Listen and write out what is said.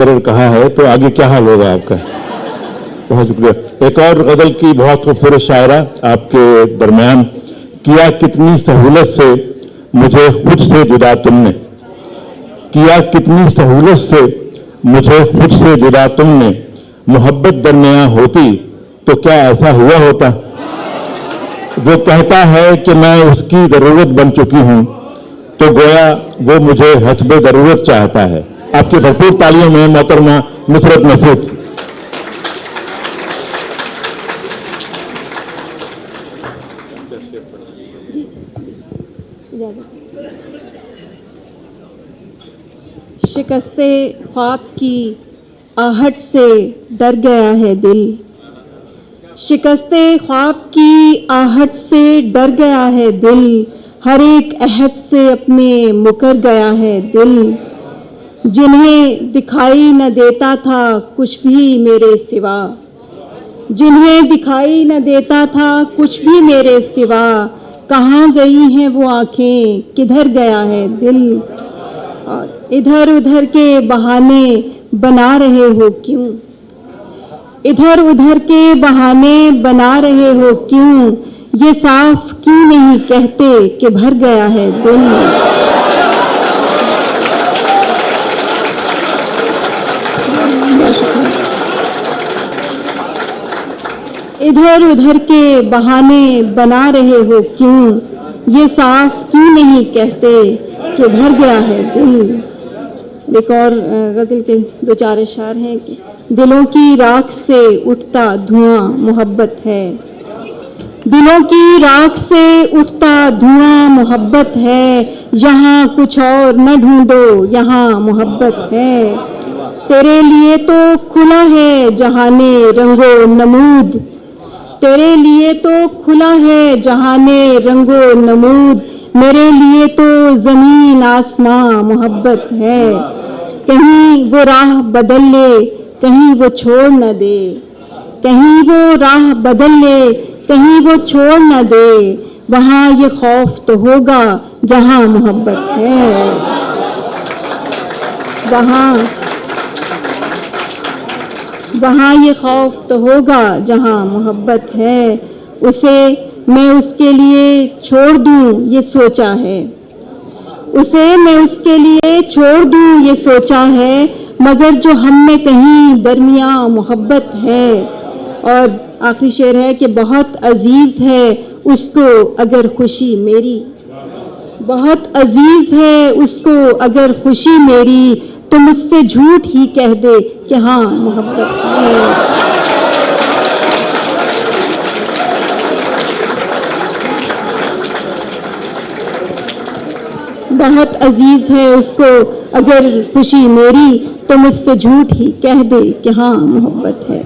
कहा है तो आगे क्या हाल होगा आपका। बहुत शुक्रिया। एक और गजल की बहुत खूबसूरत शायरा आपके दरमियान। किया कितनी सहूलत से मुझे खुद से जुदा तुमने, किया कितनी सहूलत से मुझे खुद से जुदा तुमने, मोहब्बत दरमियां होती तो क्या ऐसा हुआ होता। वो कहता है कि मैं उसकी जरूरत बन चुकी हूं तो गोया वो मुझे हस्बे जरूरत चाहता है। आपकी भरपूर तालियों में मोहतरमा नुसरत मसूद। शिकस्ते ख्वाब की आहट से डर गया है दिल, शिकस्ते ख्वाब की आहट से डर गया है दिल, हर एक अहद से अपने मुकर गया है दिल। जिन्हें दिखाई न देता था कुछ भी मेरे सिवा, जिन्हें दिखाई न देता था कुछ भी मेरे सिवा, कहाँ गई हैं वो आंखें, किधर गया है दिल। और इधर उधर के बहाने बना रहे हो क्यों, इधर उधर के बहाने बना रहे हो क्यों, ये साफ क्यों नहीं कहते कि भर गया है दिल। इधर उधर के बहाने बना रहे हो क्यों, ये साफ क्यों नहीं कहते कि भर गया है दिल। एक और गज़ल के दो चार इशार हैं कि दिलों की राख से उठता धुआं मोहब्बत है, दिलों की राख से उठता धुआं मोहब्बत है, यहाँ कुछ और न ढूंढो यहाँ मोहब्बत है। तेरे लिए तो खुला है जहाने रंगो नमूद, तेरे लिए तो खुला है जहाने रंगो नमूद, मेरे लिए तो जमीन आसमां मोहब्बत है। कहीं वो राह बदल ले कहीं वो छोड़ न दे, कहीं वो राह बदल ले कहीं वो छोड़ न दे, वहाँ ये खौफ तो होगा जहाँ मोहब्बत है। वहाँ ये खौफ तो होगा जहाँ मोहब्बत है। उसे मैं उसके लिए छोड़ दूँ ये सोचा है, उसे मैं उसके लिए छोड़ दूँ ये सोचा है, मगर जो हम में कहीं दरमियाँ मोहब्बत है। और आखिरी शेर है कि बहुत अजीज़ है उसको अगर खुशी मेरी, बहुत अजीज़ है उसको अगर खुशी मेरी, तो मुझसे झूठ ही कह दे कि हाँ मोहब्बत है। बहुत अजीज है उसको अगर खुशी मेरी, तो मुझसे झूठ ही कह दे कि हाँ मोहब्बत है।